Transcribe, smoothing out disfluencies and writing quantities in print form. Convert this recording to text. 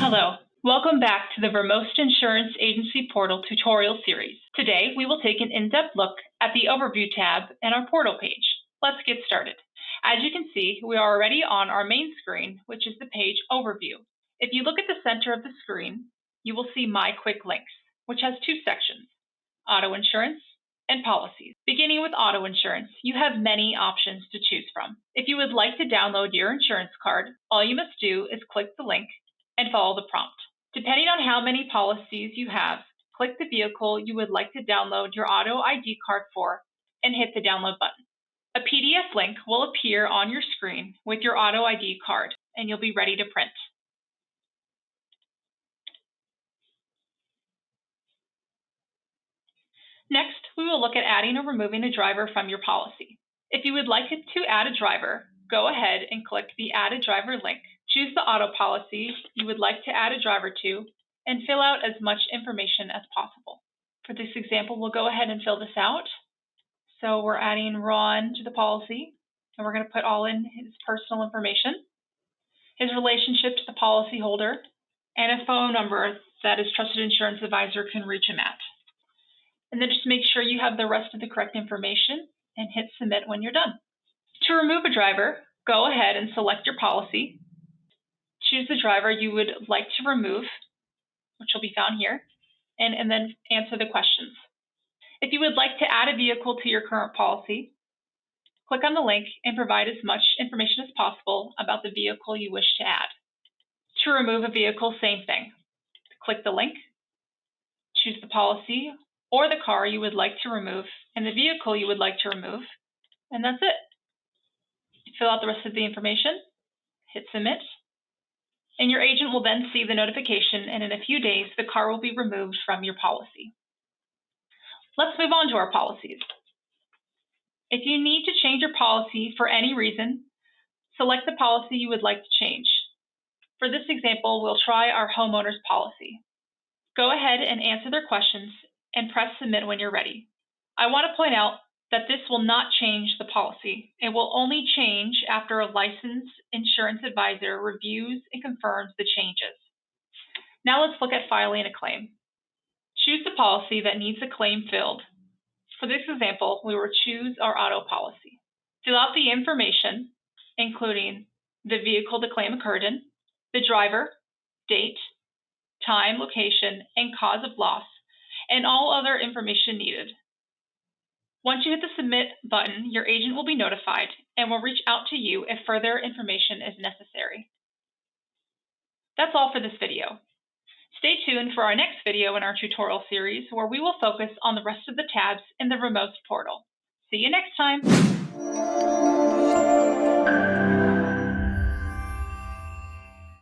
Hello, welcome back to the Vermost Insurance Agency Portal tutorial series. Today, we will take an in-depth look at the Overview tab in our portal page. Let's get started. As you can see, we are already on our main screen, which is the page Overview. If you look at the center of the screen, you will see My Quick Links, which has two sections, Auto Insurance and Policies. Beginning with Auto Insurance, you have many options to choose from. If you would like to download your insurance card, all you must do is click the link and follow the prompt. Depending on how many policies you have, click the vehicle you would like to download your auto ID card for and hit the download button. A PDF link will appear on your screen with your auto ID card and you'll be ready to print. Next, we will look at adding or removing a driver from your policy. If you would like to add a driver, go ahead and click the Add a Driver link. Choose the auto policy you would like to add a driver to and fill out as much information as possible. For this example, we'll go ahead and fill this out. So we're adding Ron to the policy, and we're going to put all in his personal information, his relationship to the policyholder, and a phone number that his trusted insurance advisor can reach him at. And then just make sure you have the rest of the correct information and hit Submit when you're done. To remove a driver, go ahead and select your policy. Choose the driver you would like to remove, which will be found here, and then answer the questions. If you would like to add a vehicle to your current policy, click on the link and provide as much information as possible about the vehicle you wish to add. To remove a vehicle, same thing. Click the link, choose the policy or the car you would like to remove and the vehicle you would like to remove, and that's it. Fill out the rest of the information, hit Submit, and your agent will then see the notification, and in a few days, the car will be removed from your policy. Let's move on to our policies. If you need to change your policy for any reason, select the policy you would like to change. For this example, we'll try our homeowner's policy. Go ahead and answer their questions and press Submit when you're ready. I want to point out that this will not change the policy. It will only change after a licensed insurance advisor reviews and confirms the changes. Now let's look at filing a claim. Choose the policy that needs a claim filled. For this example, we will choose our auto policy. Fill out the information, including the vehicle the claim occurred in, the driver, date, time, location, and cause of loss, and all other information needed. Once you hit the Submit button, your agent will be notified and will reach out to you if further information is necessary. That's all for this video. Stay tuned for our next video in our tutorial series where we will focus on the rest of the tabs in the Vermost portal. See you next time!